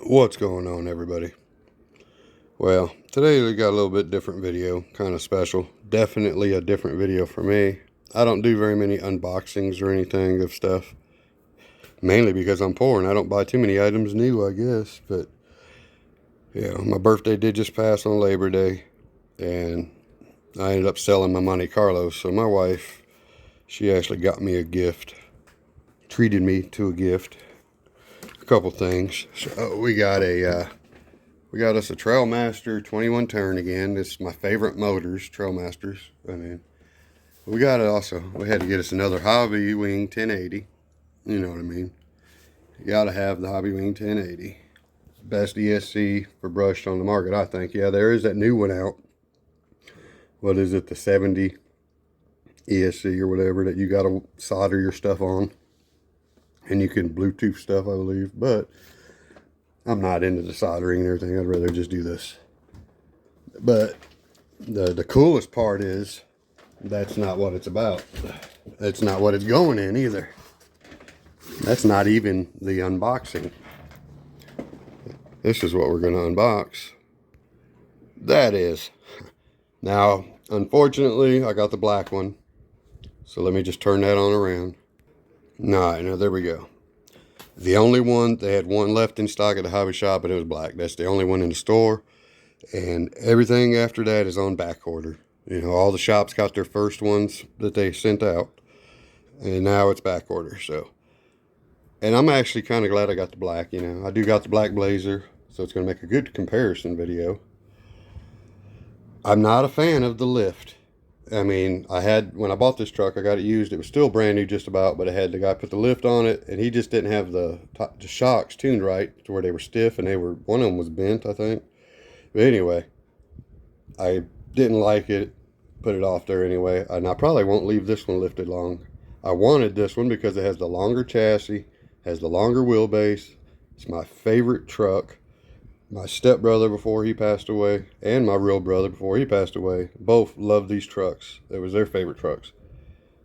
What's going on, everybody? Well, today we got a little bit different video, kind of special. Definitely a different video for me. I don't do very many unboxings or anything of stuff, mainly because I'm poor and I don't buy too many items new, I guess. But yeah, my birthday did just pass on Labor Day, and I ended up selling my Monte Carlo. So my wife, she actually got me a gift, treated me to a gift, a couple things. So we got us a Trailmaster 21 turn again. This is my favorite motors, Trailmasters. I mean, we got it also. We had to get us another Hobby Wing 1080. You know what I mean. You gotta have the Hobby Wing 1080. Best ESC for brushed on the market, I think. Yeah, there is that new one out. What is it, the 70 ESC or whatever that you gotta solder your stuff on. And you can Bluetooth stuff, I believe. But I'm not into the soldering and everything. I'd rather just do this. But the coolest part is that's not what it's about. That's not what it's going in either. That's not even the unboxing. This is what we're going to unbox. That is. Now, unfortunately, I got the black one. So let me just turn that on around. Nah, now there we go. The only one, they had one left in stock at the hobby shop, but it was black. That's the only one in the store. And everything after that is on back order. You know, all the shops got their first ones that they sent out. And now it's back order, so. And I'm actually kind of glad I got the black, you know. I do got the black Blazer, so it's going to make a good comparison video. I'm not a fan of the lift. I mean, when I bought this truck, I got it used. It was still brand new just about, but I had the guy put the lift on it, and he just didn't have the shocks tuned right to where they were stiff, and one of them was bent, I think. But anyway, I didn't like it, put it off there anyway, and I probably won't leave this one lifted long. I wanted this one because it has the longer chassis, has the longer wheelbase. It's my favorite truck. My stepbrother before he passed away, and my real brother before he passed away, both loved these trucks. It was their favorite trucks.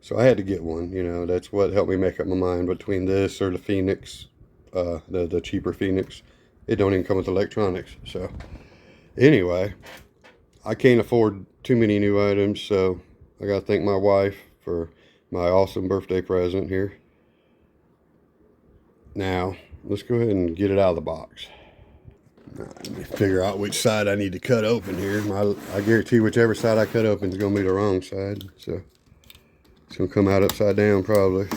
So I had to get one, you know. That's what helped me make up my mind between this or the Phoenix, the cheaper Phoenix. It don't even come with electronics. So anyway, I can't afford too many new items, so I got to thank my wife for my awesome birthday present here. Now, let's go ahead and get it out of the box. Now, let me figure out which side I need to cut open here. I guarantee whichever side I cut open is going to be the wrong side. So, it's going to come out upside down probably.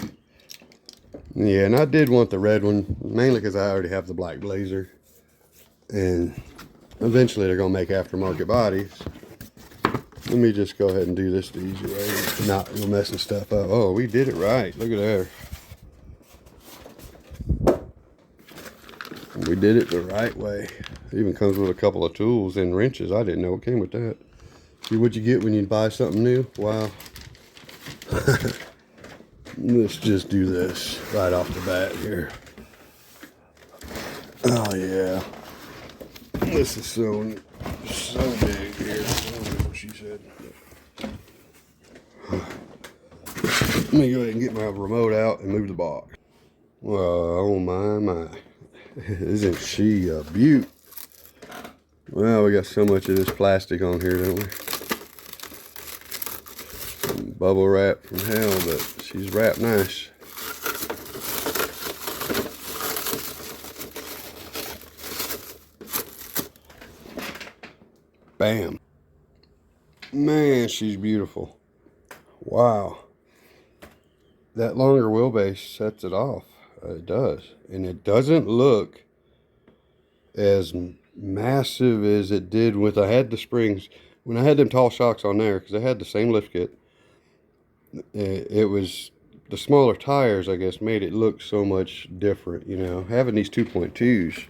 Yeah, and I did want the red one, mainly because I already have the black Blazer. And eventually they're going to make aftermarket bodies. Let me just go ahead and do this the easy way. Not messing stuff up. Oh, we did it right. Look at there. We did it the right way. It even comes with a couple of tools and wrenches. I didn't know it came with that. See what you get when you buy something new? Wow. Let's just do this right off the bat here. Oh yeah. This is so big here. I don't know what she said. Let me go ahead and get my remote out and move the box. Well, oh my. Isn't she a beaut? Well, we got so much of this plastic on here, don't we? Some bubble wrap from hell, but she's wrapped nice. Bam. Man, she's beautiful. Wow. That longer wheelbase sets it off. It does. And it doesn't look as massive as it did with, I had the springs, when I had them tall shocks on there, because I had the same lift kit, it was, the smaller tires, I guess, made it look so much different, you know. Having these 2.2s,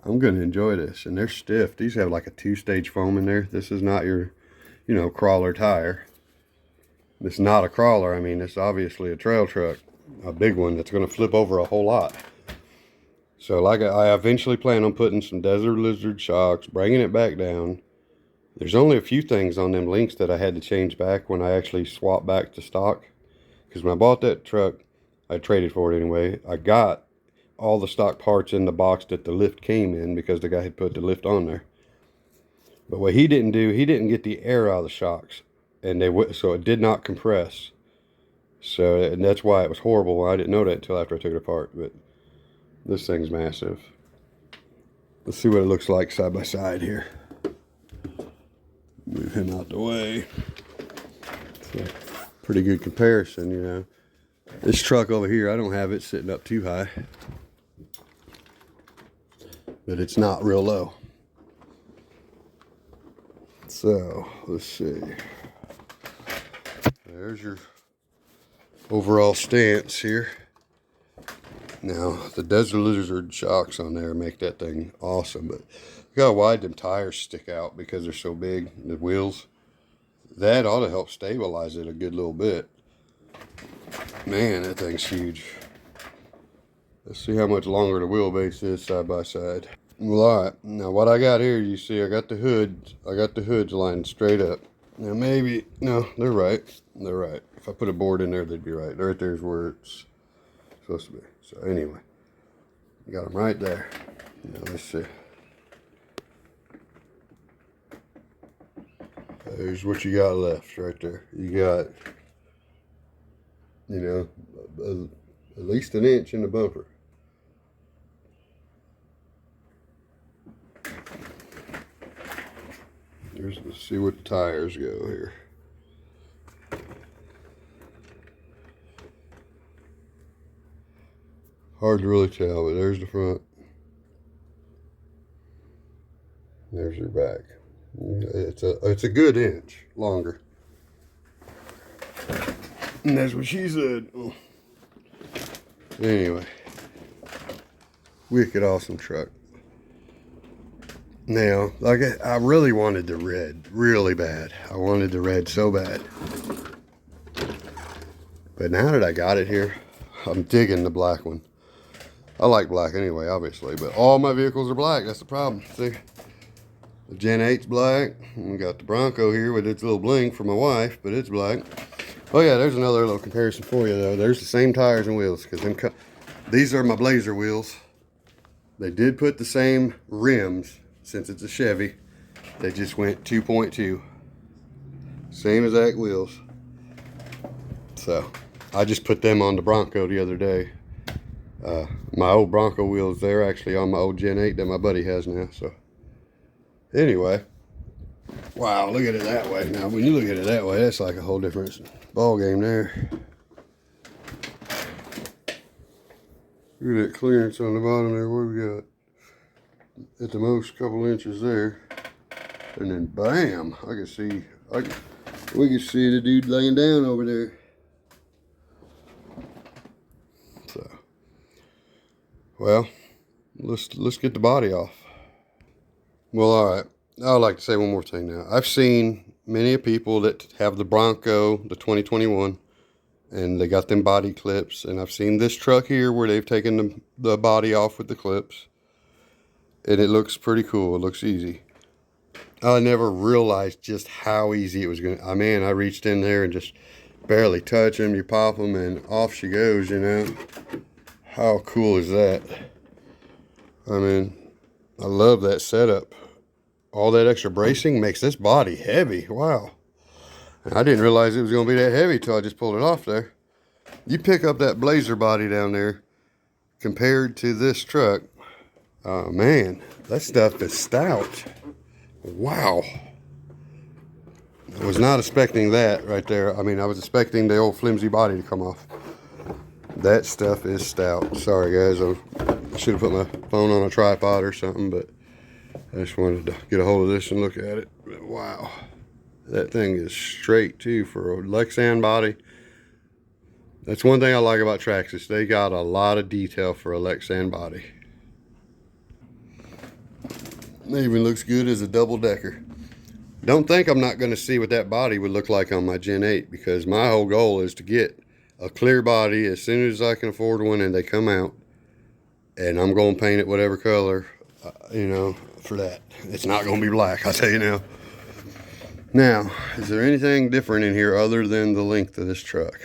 I'm going to enjoy this. And they're stiff. These have like a 2-stage foam in there. This is not your, you know, crawler tire. It's not a crawler. I mean, it's obviously a trail truck. A big one that's going to flip over a whole lot. So like I eventually plan on putting some Desert Lizard shocks, bringing it back down. There's only a few things on them links that I had to change back when I actually swapped back to stock. Because when I bought that truck, I traded for it anyway. I got all the stock parts in the box that the lift came in, because the guy had put the lift on there. But what he didn't do, he didn't get the air out of the shocks, and so it did not compress. So, and that's why it was horrible. I didn't know that until after I took it apart. But this thing's massive. Let's see what it looks like side by side here. Move him out the way. It's a pretty good comparison, you know. This truck over here, I don't have it sitting up too high, but it's not real low. So, let's see. There's your overall stance here. Now, the Desert Lizard shocks on there make that thing awesome, but look how wide them tires stick out because they're so big, the wheels. That ought to help stabilize it a good little bit. Man, that thing's huge. Let's see how much longer the wheelbase is side by side. Well, alright, now what I got here, you see I got the hoods lined straight up. Now maybe, no, they're right. They're right. If I put a board in there, they'd be right. Right there's where it's supposed to be. So anyway, got them right there. Now let's see. There's what you got left right there. You got, you know, at least an inch in the bumper. Let's see what the tires go here. Hard to really tell, but there's the front. There's your back. It's a good inch longer. And that's what she said. Anyway, wicked awesome truck. Now, like I really wanted the red, really bad. I wanted the red so bad. But now that I got it here, I'm digging the black one. I like black anyway, obviously, but all my vehicles are black. That's the problem. See, the Gen 8's black. We got the Bronco here with its little bling for my wife, but it's black. Oh yeah, there's another little comparison for you though. There's the same tires and wheels, because these are my Blazer wheels. They did put the same rims. Since it's a Chevy, they just went 2.2. Same exact wheels. So, I just put them on the Bronco the other day. My old Bronco wheels, they're actually on my old Gen 8 that my buddy has now. So, anyway. Wow, look at it that way. Now, when you look at it that way, that's like a whole different ball game there. Look at that clearance on the bottom there. What do we got? At the most, couple inches there, and then bam! I can see, we can see the dude laying down over there. So, well, let's get the body off. Well, all right. I'd like to say one more thing now. I've seen many people that have the Bronco, the 2021, and they got them body clips, and I've seen this truck here where they've taken the body off with the clips. And it looks pretty cool. It looks easy. I never realized just how easy it was going to... I reached in there and just barely touch them. You pop them and off she goes, you know. How cool is that? I mean, I love that setup. All that extra bracing makes this body heavy. Wow. And I didn't realize it was going to be that heavy till I just pulled it off there. You pick up that Blazer body down there compared to this truck. Oh man, that stuff is stout. Wow. I was not expecting that right there. I mean, I was expecting the old flimsy body to come off. That stuff is stout. Sorry guys, I should have put my phone on a tripod or something, but I just wanted to get a hold of this and look at it. But wow. That thing is straight too for a Lexan body. That's one thing I like about Traxxas. They got a lot of detail for a Lexan body. It even looks good as a double decker. Don't think I'm not going to see what that body would look like on my Gen 8, because my whole goal is to get a clear body as soon as I can afford one and they come out, and I'm going to paint it whatever color, you know, for that. It's not going to be black, I'll tell you now. Now, is there anything different in here other than the length of this truck?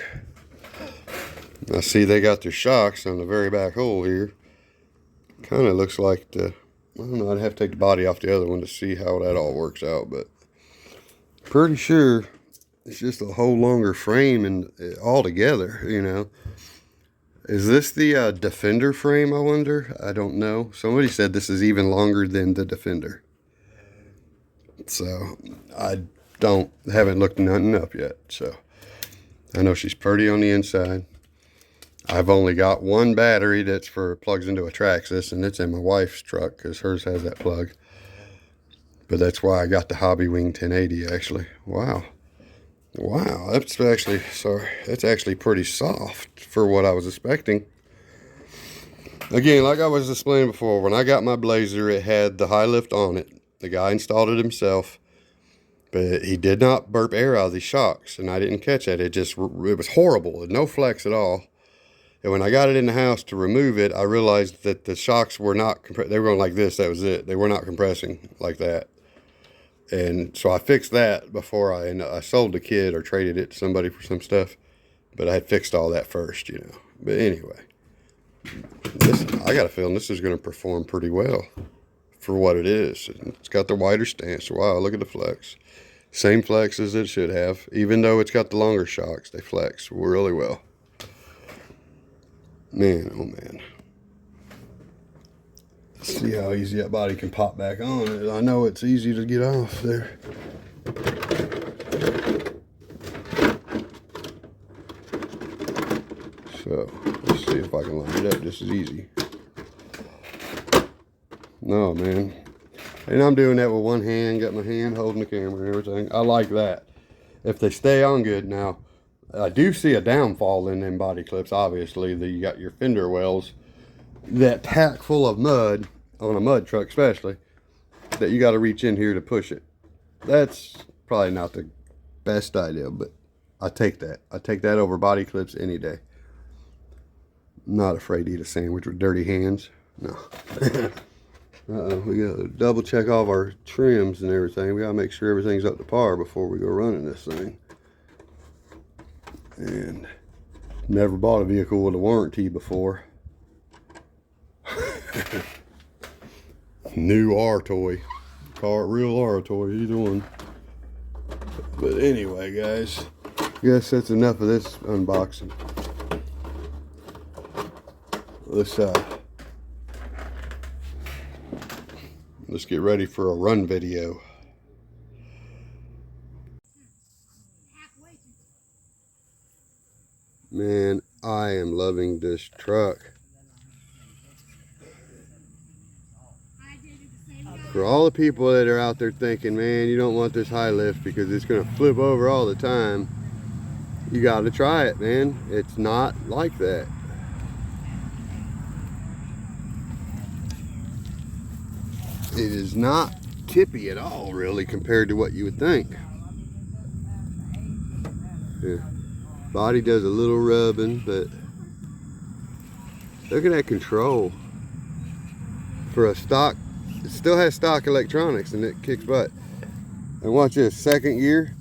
I see they got their shocks on the very back hole here. Kind of looks like the, I don't know, I'd have to take the body off the other one to see how that all works out, but pretty sure it's just a whole longer frame and all together, you know. Is this the Defender frame, I wonder? I don't know. Somebody said this is even longer than the Defender. So, I haven't looked nothing up yet. So, I know she's pretty on the inside. I've only got one battery that's plugs into a Traxxas, and it's in my wife's truck because hers has that plug. But that's why I got the Hobby Wing 1080, actually. Wow. Wow, that's actually pretty soft for what I was expecting. Again, like I was explaining before, when I got my Blazer, it had the high lift on it. The guy installed it himself, but he did not burp air out of these shocks, and I didn't catch it. It was horrible, no flex at all. And when I got it in the house to remove it, I realized that the shocks were not, they were going like this, that was it. They were not compressing like that. And so I fixed that before I sold the kid or traded it to somebody for some stuff. But I had fixed all that first, you know. But anyway, I got a feeling this is going to perform pretty well for what it is. It's got the wider stance. Wow, look at the flex. Same flex as it should have. Even though it's got the longer shocks, they flex really well. Man, oh man. See how easy that body can pop back on. I know it's easy to get off there. So, let's see if I can line it up just as easy. No, man. And I'm doing that with one hand, got my hand holding the camera and everything. I like that. If they stay on good. Now, I do see a downfall in them body clips, obviously. You got your fender wells that pack full of mud, on a mud truck especially, that you got to reach in here to push it. That's probably not the best idea, but I take that. I take that over body clips any day. I'm not afraid to eat a sandwich with dirty hands. No. We got to double check all of our trims and everything. We got to make sure everything's up to par before we go running this thing. And never bought a vehicle with a warranty before. New R toy, real R toy, either one. But anyway, guys, I guess that's enough of this unboxing. Let's get ready for a run video. Man, I am loving this truck. For all the people that are out there thinking, man, you don't want this high lift because it's going to flip over all the time, you got to try it, man. It's not like that. It is not tippy at all, really, compared to what you would think. Yeah. Body does a little rubbing, but look at that control. For a stock, it still has stock electronics and it kicks butt. And watch this, second gear.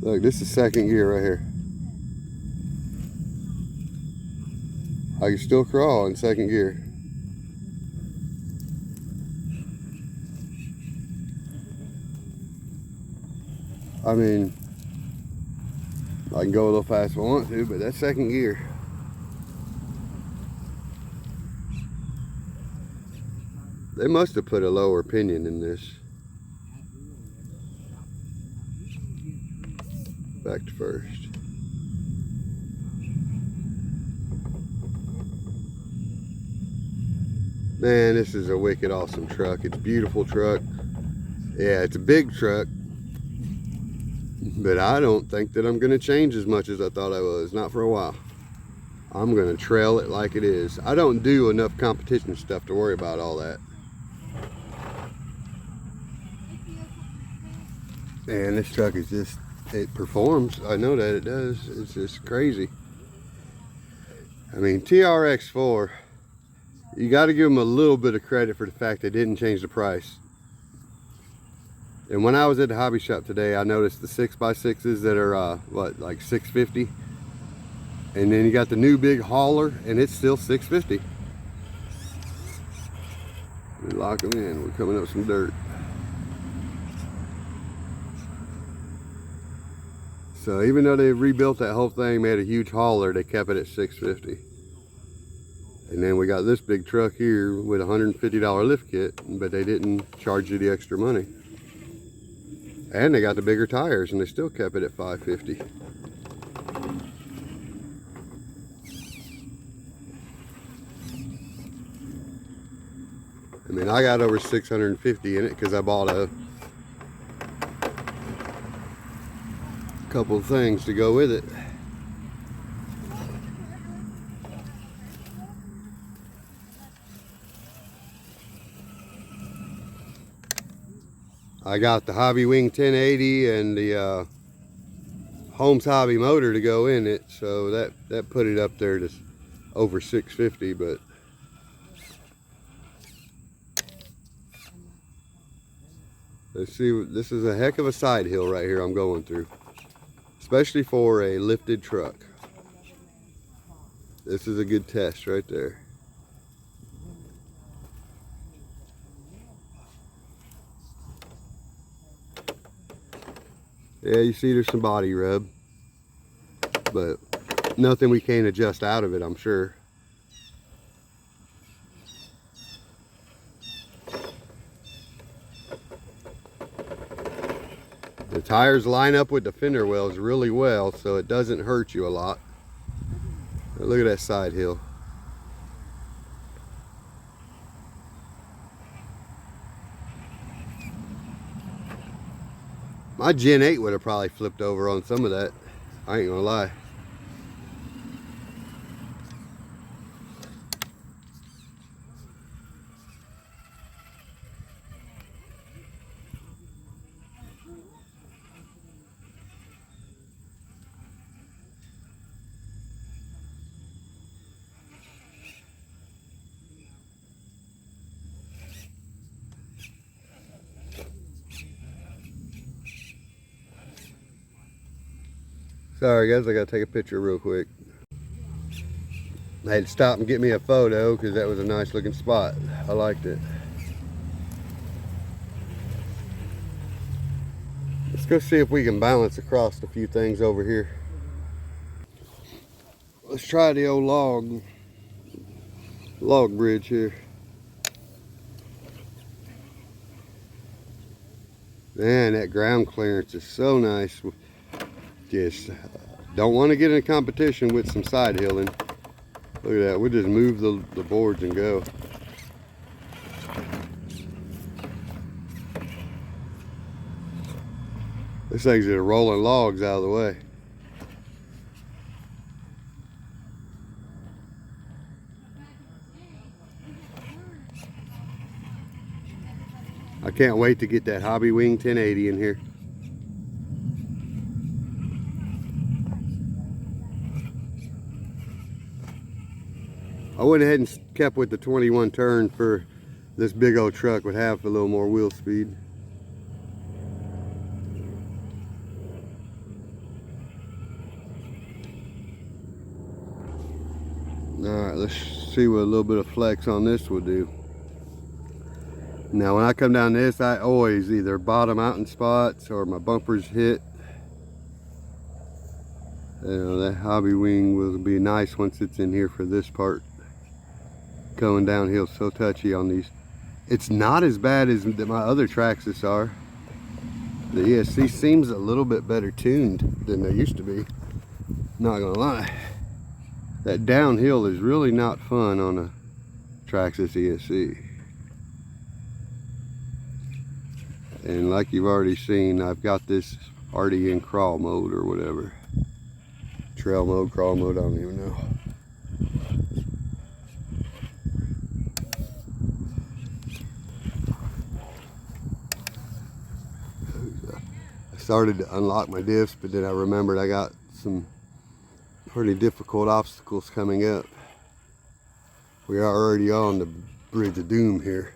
Look, this is second gear right here. I can still crawl in second gear. I mean, I can go a little fast if I want to, but that's second gear. They must have put a lower pinion in this. Back to first. Man, this is a wicked awesome truck. It's a beautiful truck. Yeah, it's a big truck. But I don't think that I'm going to change as much as I thought I was. Not for a while. I'm going to trail it like it is. I don't do enough competition stuff to worry about all that. Man, this truck is just, it performs. I know that it does. It's just crazy. I mean, TRX4, you got to give them a little bit of credit for the fact they didn't change the price. And when I was at the hobby shop today, I noticed the 6x6s that are, what, like $650. And then you got the new big hauler, and it's still $650. We lock them in. We're coming up some dirt. So even though they rebuilt that whole thing, made a huge hauler, they kept it at $650. And then we got this big truck here with a $150 lift kit, but they didn't charge you the extra money. And they got the bigger tires, and they still kept it at $550. I mean, I got over $650 in it because I bought a couple of things to go with it. I got the Hobby Wing 1080 and the Holmes Hobby motor to go in it, so that put it up there to over $650. But let's see, this is a heck of a side hill right here I'm going through, especially for a lifted truck. This is a good test right there. Yeah, you see there's some body rub, but nothing we can't adjust out of it, I'm sure. The tires line up with the fender wells really well, so it doesn't hurt you a lot. But look at that side hill. My Gen 8 would have probably flipped over on some of that. I ain't gonna lie. Sorry guys, I gotta take a picture real quick. I had to stop and get me a photo because that was a nice looking spot. I liked it. Let's go see if we can balance across a few things over here. Let's try the old log bridge here. Man, that ground clearance is so nice. Just don't want to get in a competition with some side hilling. Look at that, we just move the boards and go. This thing's just rolling logs out of the way. I can't wait to get that Hobby Wing 1080 in here. I went ahead and kept with the 21 turn for this big old truck would have a little more wheel speed. Alright, let's see what a little bit of flex on this will do. Now when I come down this, I always either bottom out in spots or my bumpers hit. You know, that Hobby Wing will be nice once it's in here for this part. Going downhill so touchy on these. It's not as bad as my other Traxxas are. The ESC seems a little bit better tuned than they used to be. Not gonna lie. That downhill is really not fun on a Traxxas ESC. And like you've already seen, I've got this already in crawl mode or whatever. Trail mode, crawl mode, I don't even know. I started to unlock my diffs, but then I remembered I got some pretty difficult obstacles coming up. We are already on the Bridge of Doom here.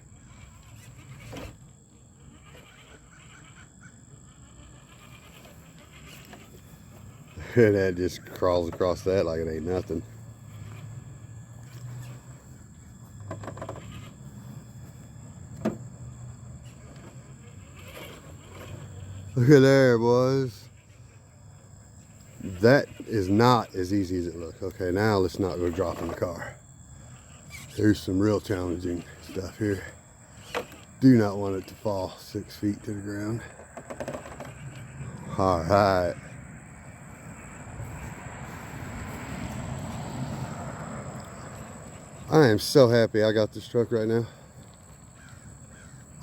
And that just crawls across that like it ain't nothing. Look at there, boys. That is not as easy as it looks. Okay, now let's not go drop in the car. There's some real challenging stuff here. Do not want it to fall 6 feet to the ground. All right. I am so happy I got this truck right now.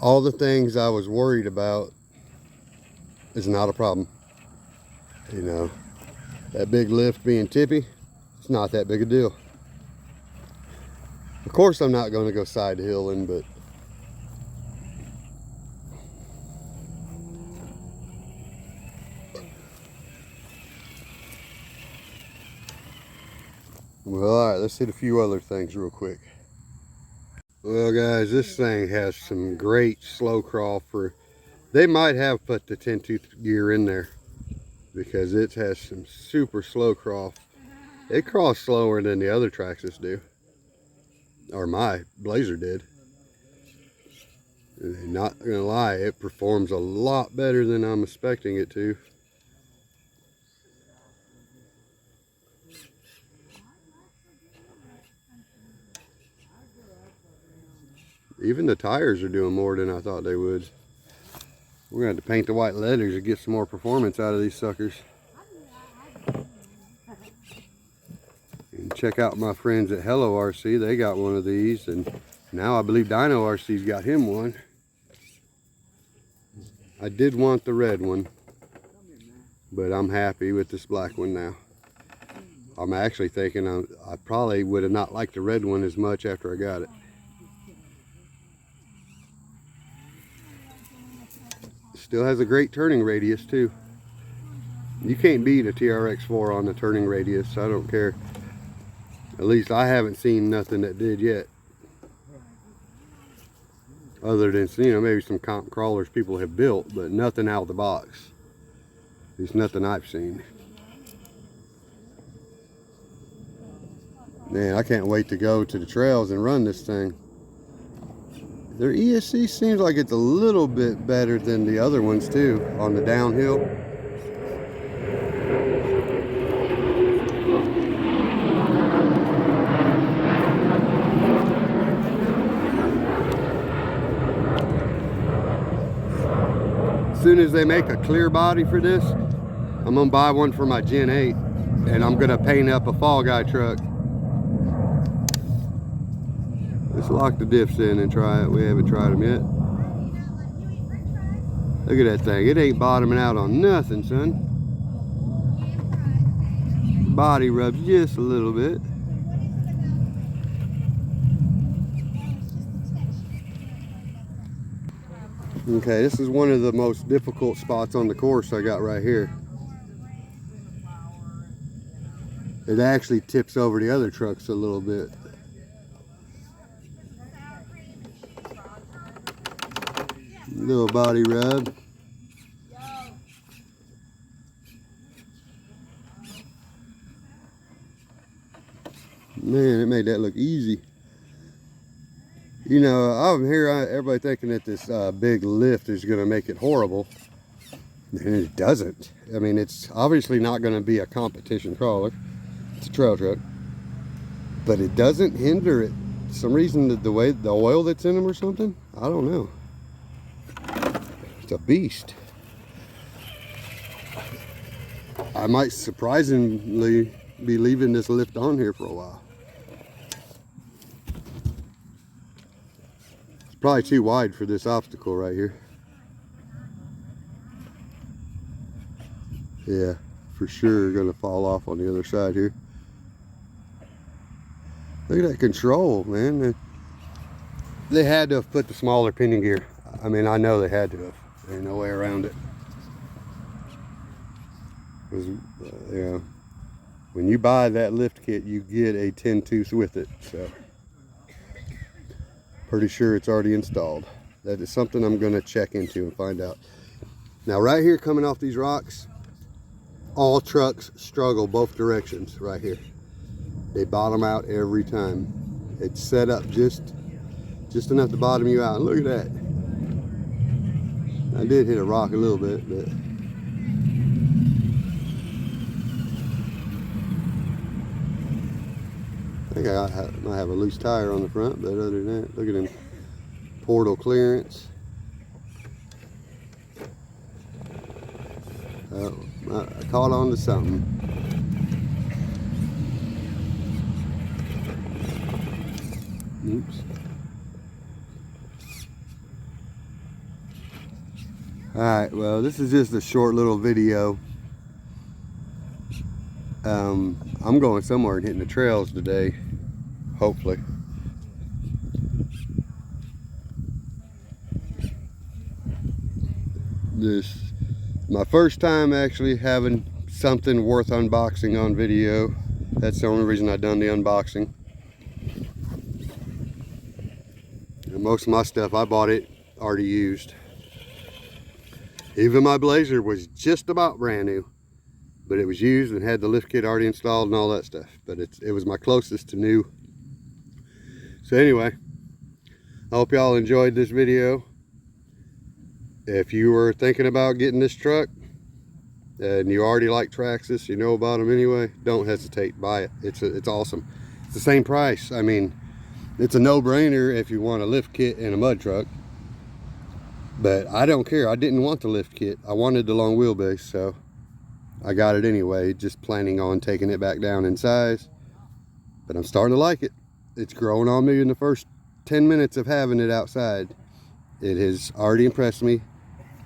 All the things I was worried about is not a problem. You know, that big lift being tippy, it's not that big a deal. Of course, I'm not going to go side hilling, but well, all right, let's hit a few other things real quick. Well, guys, this thing has some great slow crawl for, they might have put the 10-tooth gear in there because it has some super slow crawl. It crawls slower than the other Traxxas do, or my Blazer did. And not gonna lie, it performs a lot better than I'm expecting it to. Even the tires are doing more than I thought they would. We're gonna have to paint the white leathers to get some more performance out of these suckers. And check out my friends at Hello RC. They got one of these, and now I believe Dino RC's got him one. I did want the red one, but I'm happy with this black one now. I'm actually thinking I probably would have not liked the red one as much after I got it. Still has a great turning radius too. You can't beat a TRX4 on the turning radius, I don't care. At least I haven't seen nothing that did yet. Other than, you know, maybe some comp crawlers people have built, but nothing out of the box. At least nothing I've seen. Man, I can't wait to go to the trails and run this thing. Their ESC seems like it's a little bit better than the other ones too, on the downhill. As soon as they make a clear body for this, I'm gonna buy one for my Gen 8 and I'm gonna paint up a Fall Guy truck. Let's lock the diffs in and try it. We haven't tried them yet. Look at that thing. It ain't bottoming out on nothing, son. Body rubs just a little bit. Okay, this is one of the most difficult spots on the course I got right here. It actually tips over the other trucks a little bit. Little body rub. Man, it made that look easy. You know, I'm here, everybody thinking that this big lift is going to make it horrible. And it doesn't. I mean, it's obviously not going to be a competition crawler. It's a trail truck. But it doesn't hinder it. For some reason, the way the oil that's in them or something, I don't know. It's a beast. I might surprisingly be leaving this lift on here for a while. It's probably too wide for this obstacle right here. Yeah, for sure gonna fall off on the other side here. Look at that control, man. They had to have put the smaller pinion gear. I mean, I know they had to have. There's no way around it. Because, you know, when you buy that lift kit, you get a 10-tooth with it. So, pretty sure it's already installed. That is something I'm going to check into and find out. Now, right here, coming off these rocks, all trucks struggle both directions right here. They bottom out every time. It's set up just enough to bottom you out. And look at that. I did hit a rock a little bit, but I think I might have a loose tire on the front, but other than that, look at them portal clearance. I caught on to something. Oops. Alright, well, this is just a short little video. I'm going somewhere and hitting the trails today, hopefully. This is my first time actually having something worth unboxing on video. That's the only reason I've done the unboxing. And most of my stuff, I bought it already used. Even my Blazer was just about brand new, but it was used and had the lift kit already installed and all that stuff. But it was my closest to new. So anyway, I hope y'all enjoyed this video. If you were thinking about getting this truck and you already like Traxxas, you know about them anyway, don't hesitate, buy it. It's awesome. It's the same price. I mean, it's a no-brainer if you want a lift kit and a mud truck. But I don't care. I didn't want the lift kit. I wanted the long wheelbase, so I got it anyway, just planning on taking it back down in size. But I'm starting to like it. It's growing on me in the first 10 minutes of having it outside. It has already impressed me.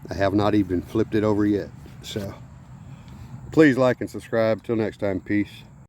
I have not even flipped it over yet. So please like and subscribe. Till next time, peace.